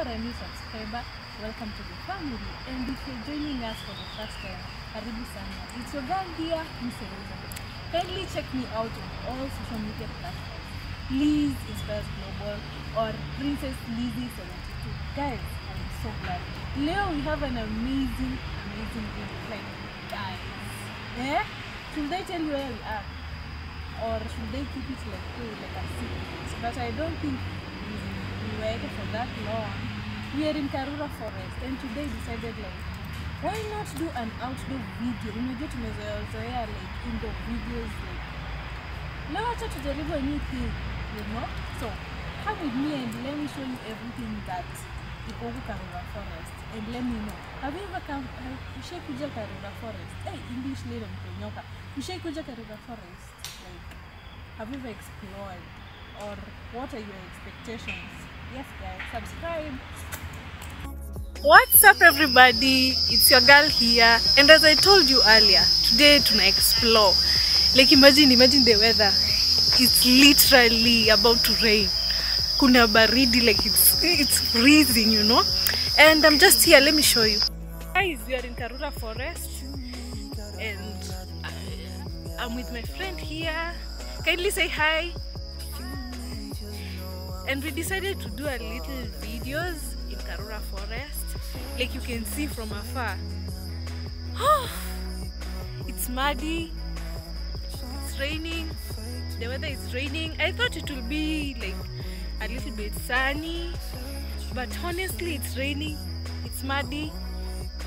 are a new subscriber, welcome to the family. And if you're joining us for the first time, karibu sana. It's your girl here, Miss Elizabeth. Kindly check me out on all social media platforms. Liz Inspires Global or Princess Lizzie 72. Guys, I'm so glad. Leo we have an amazing video. Like, guys, should I tell you where we are? Or should they keep it like a secret? But I don't think we waited for that long. We are in Karura forest and today decided like, why not do an outdoor video? Unajua tumezoea like indoor videos like. Now acha tujaribu a new thing, you know? So come with me and let me show you everything that iko huku Karura forest and let me know. Have you ever come ushaikuja Karura forest? Hey, English leo mtonyoka. Ushaikuja Karura forest? Like, have you ever explored or what are your expectations? Yes guys, subscribe. What's up everybody, it's your girl here, and as I told you earlier, today tuna explore. Like imagine the weather, it's literally about to rain. Kuna baridi, like it's freezing, you know. And I'm just here, let me show you. Guys, we are in Karura forest and I'm with my friend here. Kindly say hi. And we decided to do a little videos in Karura forest. Like you can see from afar. Oh, it's muddy. It's raining. The weather is raining. I thought it will be like a little bit sunny, but honestly it's raining. It's muddy.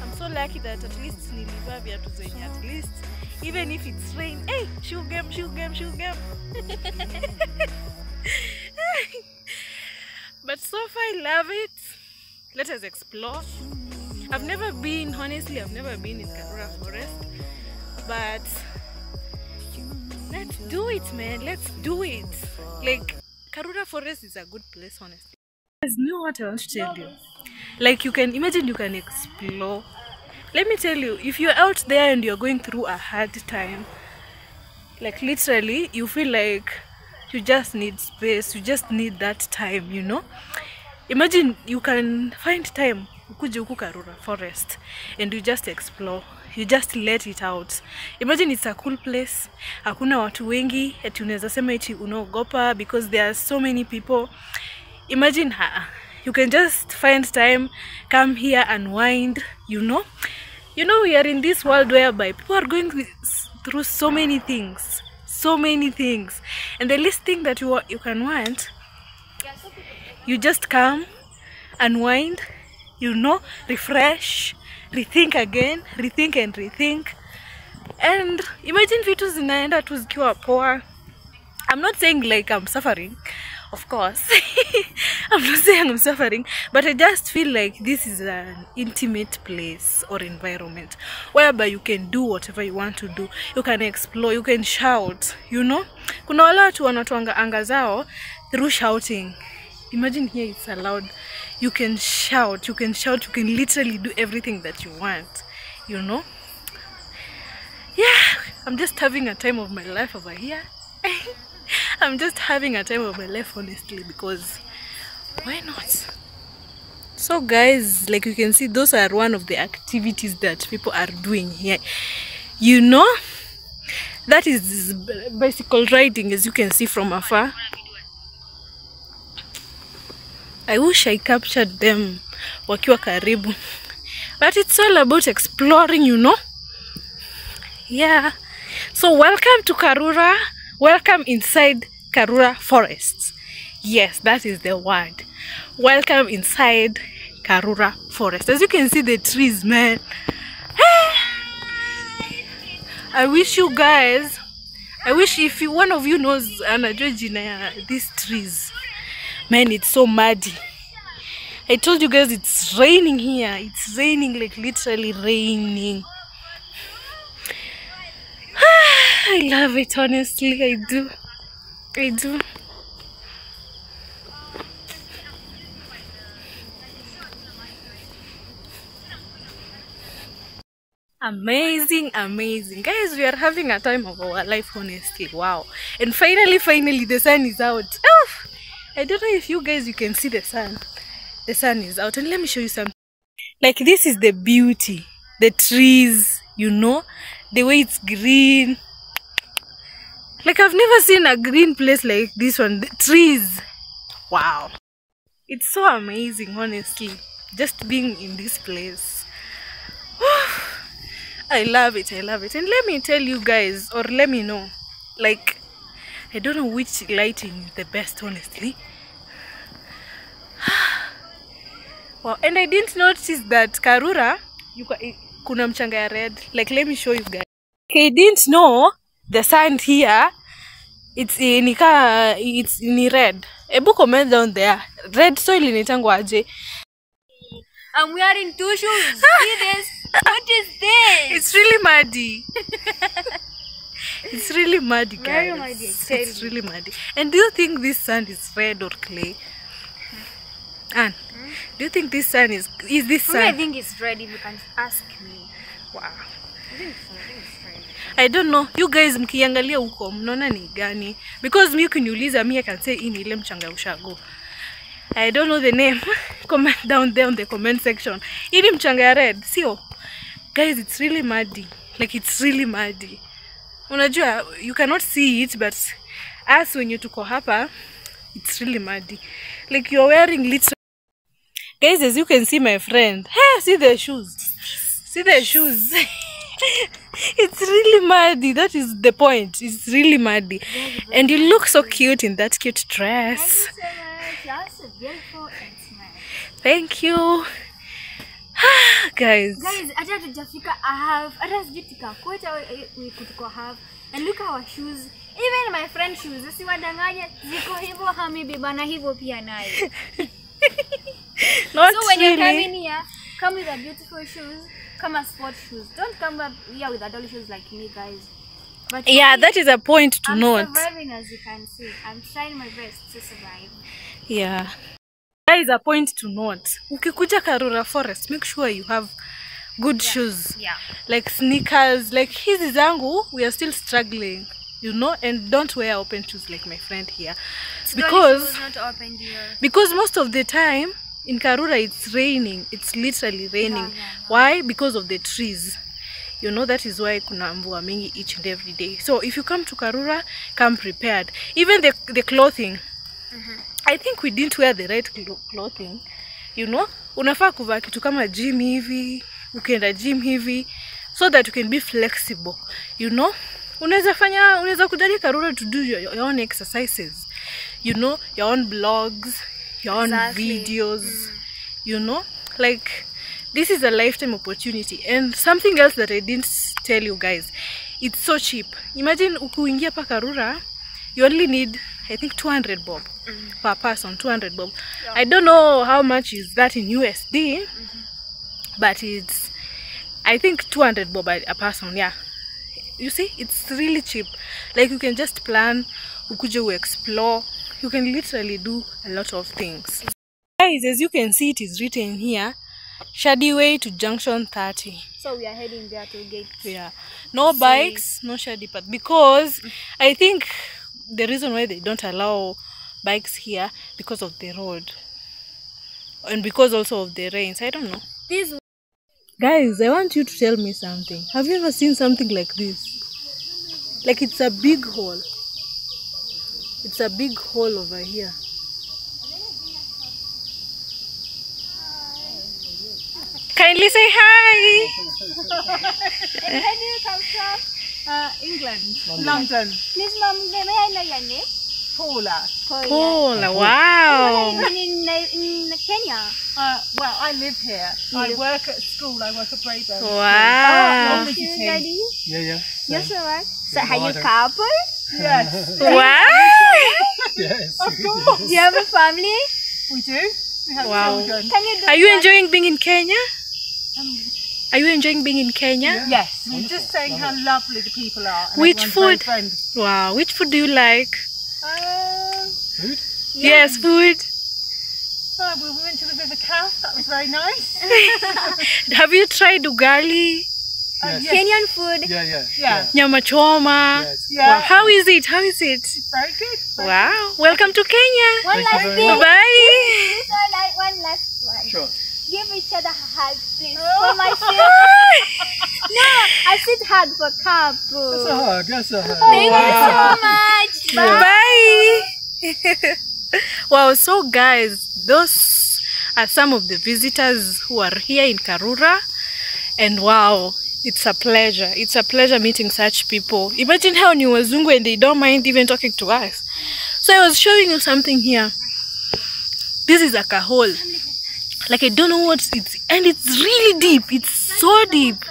I'm so lucky that at least nilivaa viatu zenye at least even if it's rain. Hey, shoe game. But so far I love it. Let us explore. I've never been in Karura forest, but let's do it, man. Let's do it. Like, Karura forest is a good place, honestly. There's no what I want to tell you. Like, you can imagine, you can explore. Let me tell you, if you're out there and you're going through a hard time, like literally you feel like you just need space, you just need that time, you know. Imagine you can find time ukuje huku Karura forest and you just explore, you just let it out. Imagine it's a cool place, hakuna watu wengi eti unaweza sema eti unaogopa because there are so many people. Imagine you can just find time, come here, unwind, you know. You know, we are in this world whereby people are going through so many things, and the least thing that you can want, you just come, unwind, you know, refresh, rethink again, rethink and rethink. And imagine vitu zinaenda tu zikiwa poa. I'm not saying like I'm suffering, of course. I'm not saying I'm suffering, but I just feel like this is an intimate place or environment whereby you can do whatever you want to do. You can explore, you can shout, you know. Kuna wale watu wanatoanga anga zao through shouting. Imagine here it's allowed. You can shout, you can literally do everything that you want, you know. Yeah, I'm just having a time of my life over here. I'm just having a time of my life, honestly, because why not? So guys, like you can see, those are one of the activities that people are doing here, you know. That is bicycle riding, as you can see from afar. I wish I captured them wakiwa karibu, but it's all about exploring, you know. Yeah, so welcome to Karura. Welcome inside Karura forest. Yes, that is the word. Welcome inside Karura forest. As you can see the trees, man. I wish you guys, if one of you knows anajua these trees. Man, it's so muddy. I told you guys it's raining here. It's raining, like literally raining. I love it, honestly. I do. Amazing. Guys, we are having a time of our life, honestly. Wow. And finally the sun is out. Oh, I don't know if you guys, you can see the sun. the sun is out. And let me show you something. Like, this is the beauty. The trees, you know, the way it's green. Like, I've never seen a green place like this one. The trees. Wow. It's so amazing, honestly. Just being in this place. I love it. I love it. And let me tell you guys, or let me know. Like, I don't know which lighting is the best, honestly. Wow. And I didn't notice that Karura, kuna mchanga ya red. Like, let me show you guys. I didn't know the sand here, it's in red. Ebu comment down there. Red soil initangwa aje? I'm wearing 2 shoes. See this? What is this? It's really muddy. It's really muddy, guys. Very muddy. It's really muddy. And do you think this sand is red or clay? Anne, do you think this sand is this sand? I think it's red, if you can ask me. Wow. I think it's red. I don't know. You guys mkiangalia huko mnaona ni gani? Because me ukiniuliza me I can say hii ni ile mchanga ushago. I don't know the name. Comment down there on the comment section. Hii ni mchanga ya red, sio? Guys, it's really muddy. Like, it's really muddy. Unajua, you cannot see it, but as when you tuko hapa, it's really muddy. Like, you're wearing little. Guys, as you can see, my friend. Hey, see the shoes. See the shoes. It's really muddy. That is the point. It's really muddy. And you look so cute in that cute dress. Thank you so much. You're so beautiful and smart. Thank you. Guys, hata tujafika half. Hata sijitika kweta kutuko half. And look at our shoes. Even my friend's shoes. Si wadanganya ziko hivyo hamibibana hivyo pia nayo. Not so when really. you're coming here, come with a beautiful shoes. Come as sport shoes. Don't come up here with adult shoes like me, guys. But yeah, that is a point to note. I'm surviving, as you can see. I'm trying my best to survive. Yeah. That is a point to note. Ukikuja Karura Forest, make sure you have good shoes. Yeah. Like sneakers. Like hizi zangu, we are still struggling. You know, and don't wear open shoes like my friend here. Because not open here. Because most of the time in Karura it's raining. It's literally raining. Why? Because of the trees. You know, that is why kuna mvua mingi each and every day. So if you come to Karura, come prepared. Even the clothing. I think we didn't wear the right clothing. You know, unafaa kuvaa kitu kama gym hivi, ukienda gym hivi, so that you can be flexible. You know, unaweza kujali Karura to do your own exercises. You know, your own blogs, your own videos. You know, like this is a lifetime opportunity. And something else that I didn't tell you guys, it's so cheap. Imagine ukuingia pa Karura, you only need, I think, 200 bob per person. 200 bob. Yeah. I don't know how much is that in USD, but it's, I think, 200 bob a person. Yeah, you see, it's really cheap. Like, you can just plan, ukuje explore. You can literally do a lot of things. Guys, as you can see, it is written here, Shady Way to Junction 30. So we are heading there to gate. Yeah, no bikes, no shady path, because I think the reason why they don't allow bikes here because of the road and because also of the rains. I don't know. Guys, I want you to tell me something. Have you ever seen something like this? Like, it's a big hole. It's a big hole over here. Kindly say hi. Where do you come from? England. London. Please, mom, may I know your name? Paula. Paula, wow. What are you doing in Kenya? Well, I live here. I work at school. I work at Brayburn. Wow. Oh, you ready? Yeah. Yes, alright. So, are you couple? Yes. Wow. Yes. Of course. Do you have a family? We do. We have children. Can you do Are you enjoying being in Kenya? Are you enjoying being in Kenya? Yeah. Yes. We're just saying how lovely the people are. And Which everyone's food? very friendly. Wow. Which food do you like? Food? Yes, food. Oh, we went to the River Calf. That was very nice. Have you tried ugali? Yes. Kenyan food? Yeah. Nyama choma? Yes. Wow. Yeah. How is it? How is it? Very good. Wow. Welcome to Kenya. One last very thing. much. Bye. One last Sure. Give each other a hug, please. For my sake. No, I said hug for couple. That's a hug. That's a hug. Thank you so much. Bye. Wow, so guys, those are some of the visitors who are here in Karura, and wow, it's a pleasure. It's a pleasure meeting such people. Imagine how ni wazungu and they don't mind even talking to us. So I was showing you something here. This is like a hole. Like I don't know what it's, and it's really deep. It's so deep.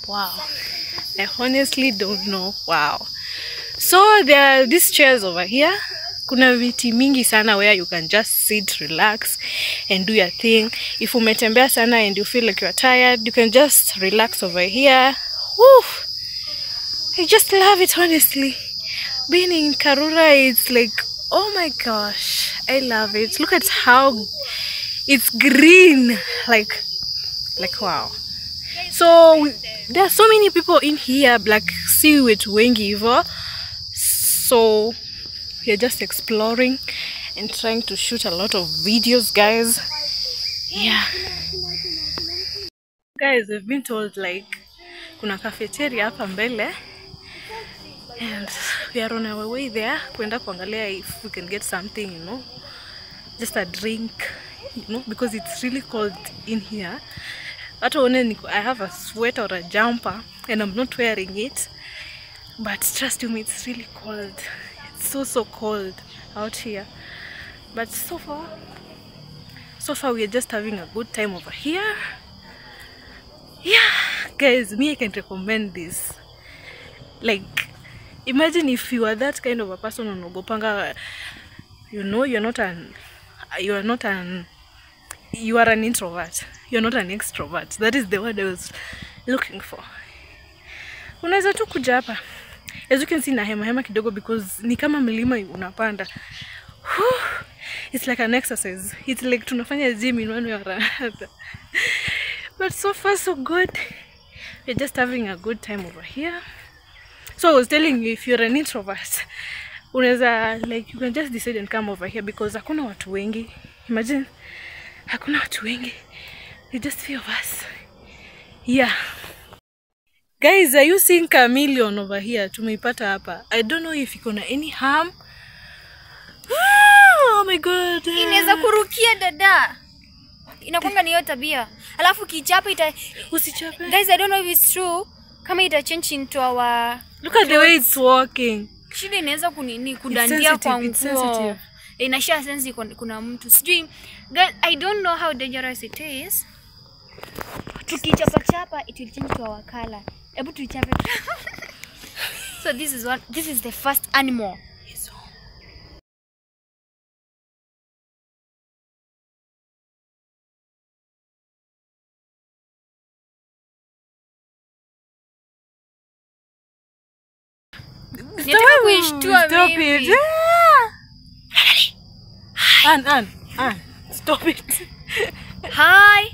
Wow. I honestly don't know. Wow. So there are these chairs over here. Kuna viti mingi sana where you can just sit, relax and do your thing. If umetembea sana and you feel like you're tired, you can just relax over here. Woo! I just love it, honestly. Being in Karura, it's like, oh my gosh, I love it. Look at how it's green, like wow. So there are so many people in here, like see wetu wengi hivo. So we're just exploring and trying to shoot a lot of videos, guys. Yeah, guys, we've been told like kuna cafeteria hapa mbele, and we are on our way there kwenda kuangalia if we can get something, you know, just a drink, you know, because it's really cold in here. I have a sweater or a jumper and I'm not wearing it, but trust me, it's really cold. It's so cold out here. But so far we are just having a good time over here. Yeah, guys, me, I can recommend this. Like, imagine if you are that kind of a person on Ogopanga, you know, you are an introvert. You're not an extrovert. That is the word I was looking for. Unaweza tu kuja hapa. As you can see, na hema kidogo because ni kama mlima unapanda. It's like an exercise. It's like tunafanya gym in one way or another. But so far so good. We're just having a good time over here. So I was telling you, if you're an introvert, unaweza, like, you can just decide and come over here because hakuna watu wengi. Imagine, hakuna watu wengi. It's just few of us. Yeah. Guys, are you seeing chameleon over here? Tumeipata hapa. I don't know if iko na any harm. Oh my god. Inaweza kurukia dada. Inakwanga ni hiyo tabia. Alafu kichapa usichape. Guys, I don't know if it's true. Kama ita change into our... Look at the way it's walking. Shida inaweza kudandia kwa nguo. Inashia sense kuna mtu. Sijui. Guys, I don't know how dangerous it is. Tukichapa, it will change to our color. Ebu tuichape. So this is the first animal. Stop it. Ann, stop it. Hi.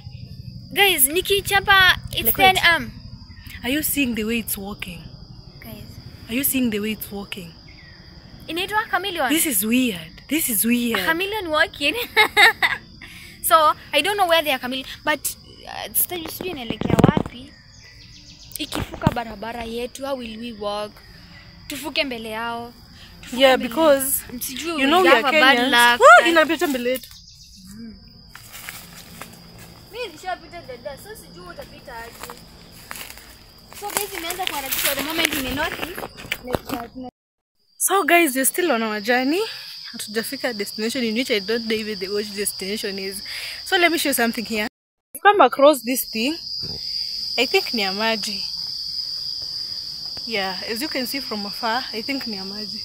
Guys, Nikki Chapa, it's 10 am. Are you seeing the way it's walking? Guys. Are you seeing the way it's walking? Inaitwa chameleon. This is weird. A chameleon walking. So, I don't know where they are chameleon, but sijui inaelekea wapi. Ikifuka barabara yetu, how will we walk? Tufuke mbele yao. Yeah, because you know we are Kenyans. Inapita mbele yetu. Mimi nishapita dada, so sijui utapita aje. So guys, imeanza kuharakisha the moment nimenotice. So guys, we're still on our journey. Hatujafika destination in which I don't know even which destination is. So let me show you something here. Come across this thing. I think ni maji. Yeah, as you can see from afar, I think ni maji.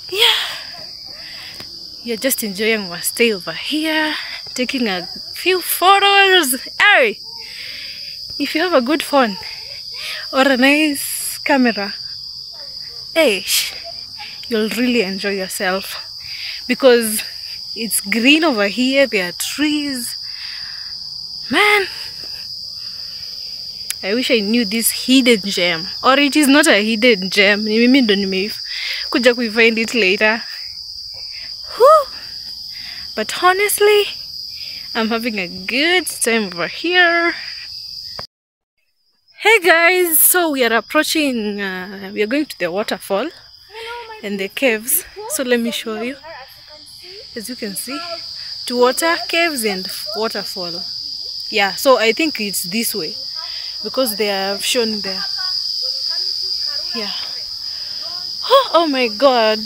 Yeah. You're just enjoying our stay over here, taking a few photos. Hey, if you have a good phone or a nice camera, hey, you'll really enjoy yourself because it's green over here. There are trees. Man, I wish I knew this hidden gem, or it is not a hidden gem. Mimi ndo nimekuja kuifind it later. Whew. But honestly, I'm having a good time over here. Hey guys, so we are approaching, we are going to the waterfall and the caves. So let me show you. As you can see, to water, caves and waterfall. Yeah, so I think it's this way because they have shown there. Yeah. Oh my god.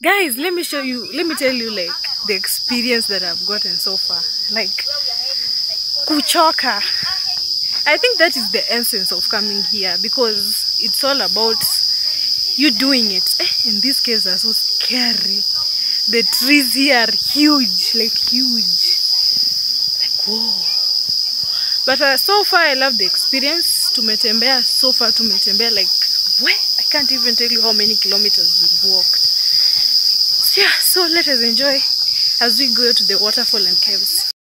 Guys, let me show you, let me tell you like the experience that I've gotten so far. Like, kuchoka. I think that is the essence of coming here because it's all about you doing it. And these caves are so scary. The trees here are huge, like huge. Like, whoa. But so far I love the experience. Tumetembea, so far tumetembea like, where? I can't even tell you how many kilometers we've walked. So yeah, so let us enjoy as we go to the waterfall and caves.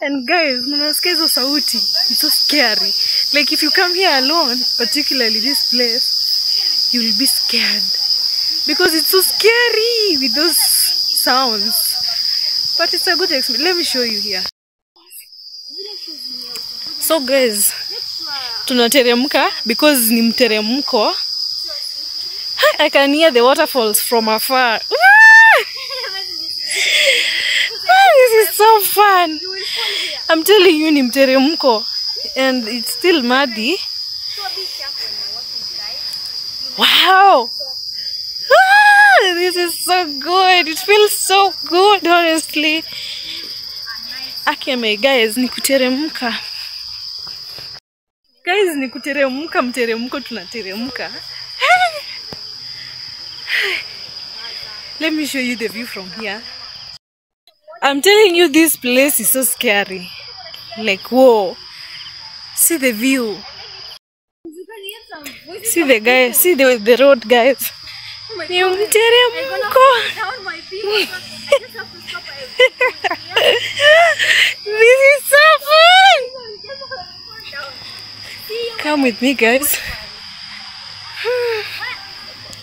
And guys, mnasikia hizo sauti, it's so scary. Like if you come here alone, particularly this place, you'll be scared. Because it's so scary with those sounds. But it's a good experience. Let me show you here. So guys, tunateremka because ni mteremko. I can hear the waterfalls from afar. This is so fun. I'm telling you, ni mteremko. And it's still muddy. Wow. This is so good. It feels so good, honestly. Akeme, guys, ni kuteremka. Guys, ni kuteremka, mteremko tunateremka. Let me show you the view from here. I'm telling you, this place is so scary. Like, whoa. See the view. See the guys, see the road, guys. Ni mteremko. This is so fun. Come with me, guys.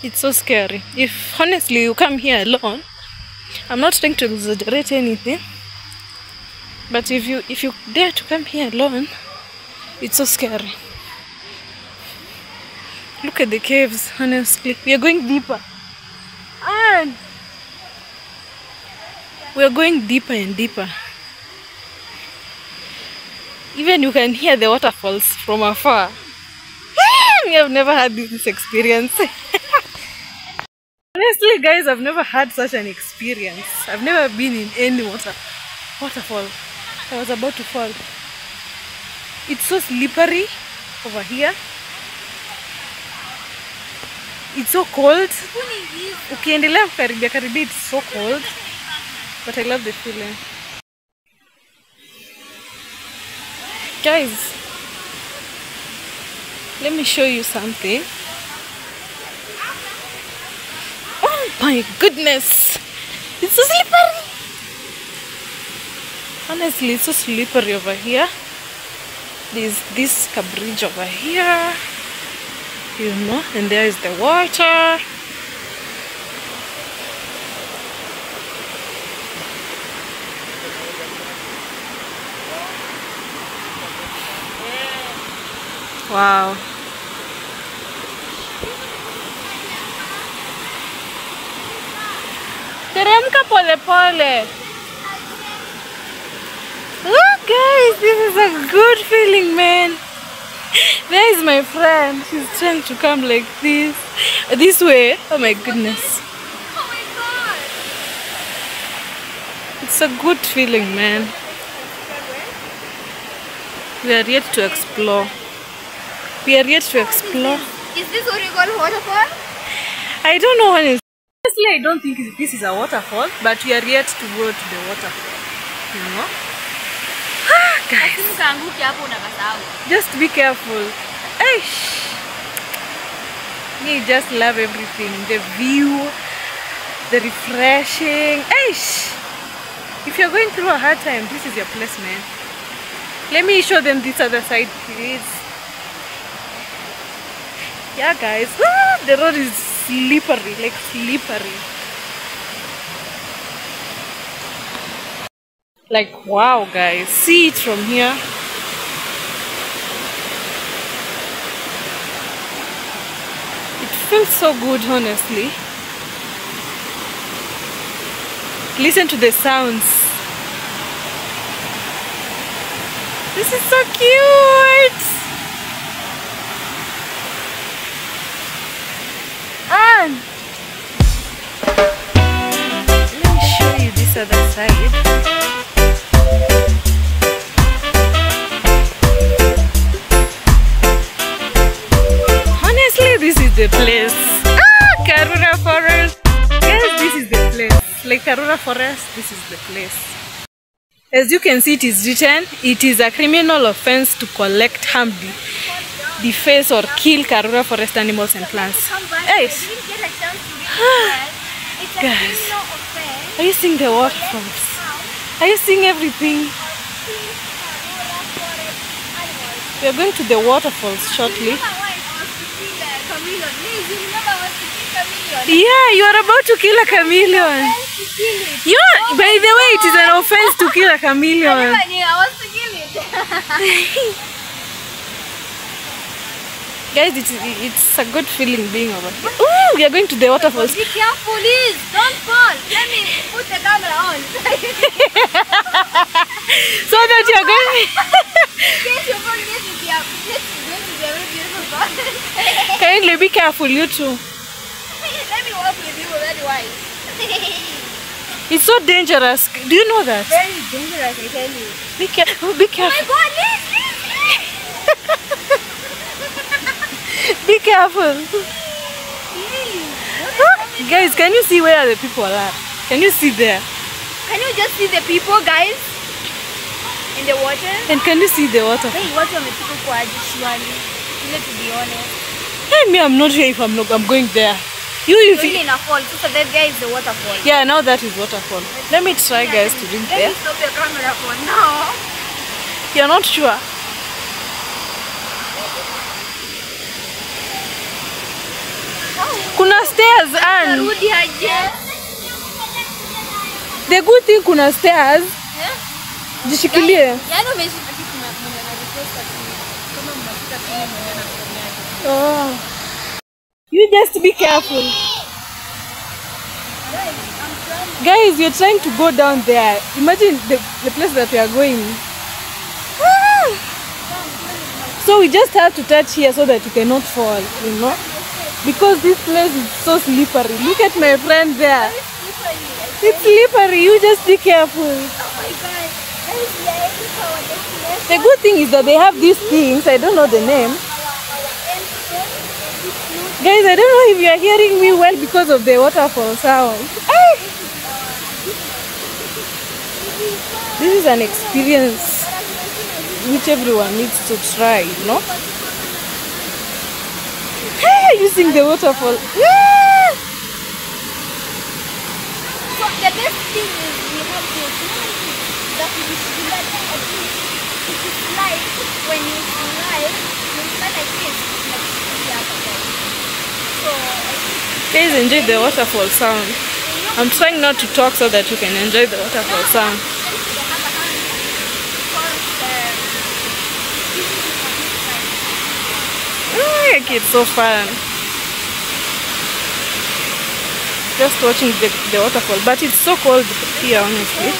It's so scary. If honestly you come here alone, I'm not trying to exaggerate anything, but if you dare to come here alone, it's so scary. Look at the caves, honestly. We are going deeper. And we are going deeper and deeper. Even you can hear the waterfalls from afar. We have never had this experience. Honestly, guys, I've never had such an experience. I've never been in any waterfall. I was about to fall. It's so slippery over here. It's so cold. Ukiendelea kukaribia karibia, it's so cold. But I love the feeling. Guys, let me show you something. Oh my goodness. It's so slippery. Honestly, it's so slippery over here. There's this bridge over here. You know, and there is the water. Wow. Teremka pole pole. Look guys, this is a good feeling, man. There is my friend. She's trying to come like this way. Oh my goodness. Oh my god. It's a good feeling, man. We are yet to explore. We are yet to explore. Is this what you call waterfall? I don't know when it's. Honestly, I don't think this is a waterfall, but we are yet to go to the waterfall. You know? Guys, just be careful. Eish. You just love everything. The view, the refreshing. Eish. If you're going through a hard time, this is your place, man. Let me show them this other side, please. Yeah, guys. The road is slippery, like slippery. Like, wow, guys, see it from here. It feels so good, honestly. Listen to the sounds. This is so cute. And let me show you this other side. Honestly, this is the place. Karura Forest. Yes, this is the place. Like Karura Forest, this is the place. As you can see, it is written, it is a criminal offense to collect, harm, deface or kill Karura Forest animals and plants. Hey, guys, are you seeing the waterfalls? Are you seeing everything? We are going to the waterfalls shortly. Yeah, you are about to kill a chameleon. By the way, it is an offense to kill a chameleon. Guys, it's a good feeling being over here. Ooh, we are going to the waterfalls. Be careful, please. Don't fall. Let me put the camera on. So that you are going. Kindly be careful, you too. Let me walk with you. That's why. It's so dangerous. Do you know that? Very dangerous, I tell you. Be careful. Be careful. Oh my God, please. Be careful. Guys, can you see where the people are? Can you see there? Can you just see the people, guys? In the water? And can you see the water? Hey, what are the people for surely? To be honest. Hey, me, I'm not sure if I'm going there. You if in a fall, so that there is the waterfall. Yeah, now that is waterfall. Let me try, guys, to drink there. Let me stop the camera for now. You're not sure? Kuna stairs and the good thing kuna stairs. Jishikilie. Oh. You just be careful. Guys, we're trying to go down there. Imagine the place that we are going. So we just have to touch here so that we cannot fall, you know? Because this place is so slippery. Look at my friend there. It's slippery. You just be careful. Oh my God. The good thing is that they have these things. I don't know the name. Guys, I don't know if you are hearing me well because of the waterfall sound. This is an experience which everyone needs to try, you know? Using the waterfall. So the best thing is we have this that it is like when you slide like this. Guys, enjoy the waterfall sound. I'm trying not to talk so that you can enjoy the waterfall sound. It's so fun. Just watching the waterfall, but it's so cold here, honestly.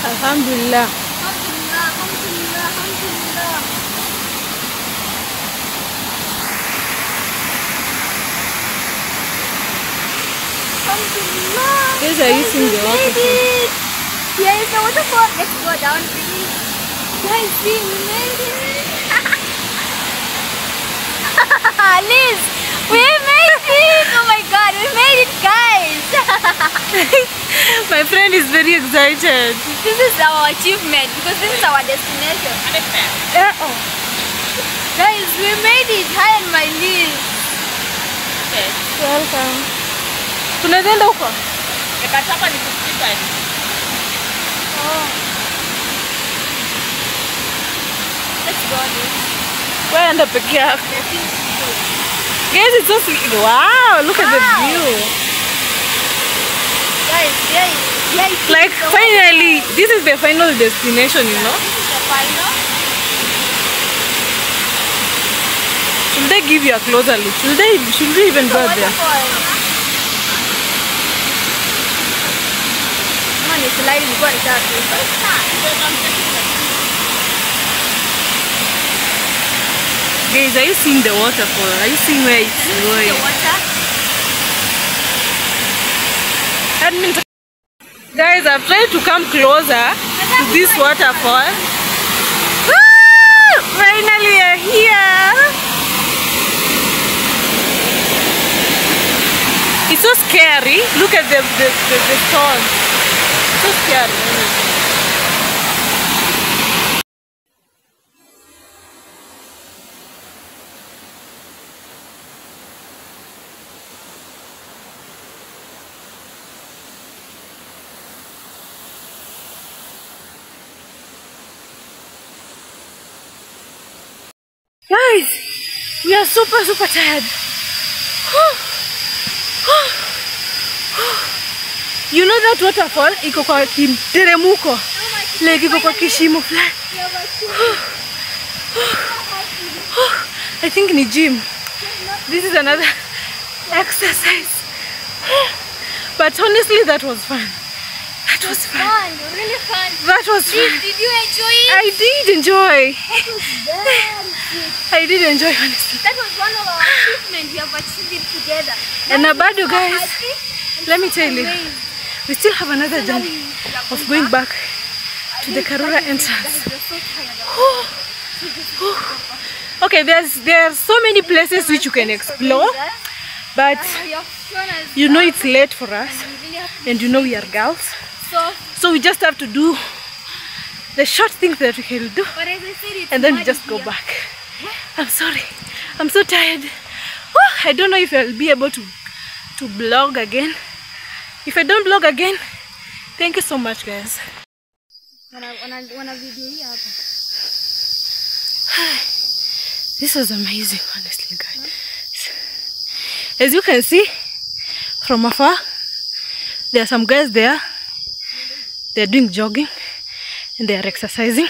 Alhamdulillah. Guys, are you seeing the waterfall? Here is the waterfall. Let's go down, please. Guys, see, we made it. Liz, we made it. Oh my God, we made it, guys. My friend is very excited. This is our achievement because this is our destination. Guys, we made it. Hi and my Liz. Welcome. Tunaenda huko. Nikataka nikupita. Oh. Let's go there. Wewe enda peke yako. Guys, it's so sweet. Wow, look at the view. Guys, Like finally, this is the final destination, you know. This is the final. Should they give you a closer look? Should we even go there? Man, it's lighting. What is that? Guys, are you seeing the waterfall? Are you seeing where it's going? The water. Guys, I've tried to come closer to this waterfall. Finally, we're here. It's so scary. Look at the stone. It's so scary. Guys, we are super tired. You know that waterfall iko kwa kiteremuko. Like iko kwa kishimo fulani. I think ni gym. This is another exercise. But honestly, that was fun. That was fun. Really fun. That was fun. Did you enjoy it? I did enjoy. That was very I did enjoy, honestly. That was one of our achievements we have achieved it together. And Abado, guys, let me tell you, we still have another journey of going back to the Karura entrance. Okay, there are so many places which you can explore, but you know it's late for us, and you know we are girls, so we just have to do the short things that we can do, and then we just go back. I'm sorry, I'm so tired. I don't know if I'll be able to vlog again. If I don't vlog again, thank you so much, guys. This was amazing, honestly, guys. As you can see from afar, there are some guys there. They're doing jogging and they are exercising.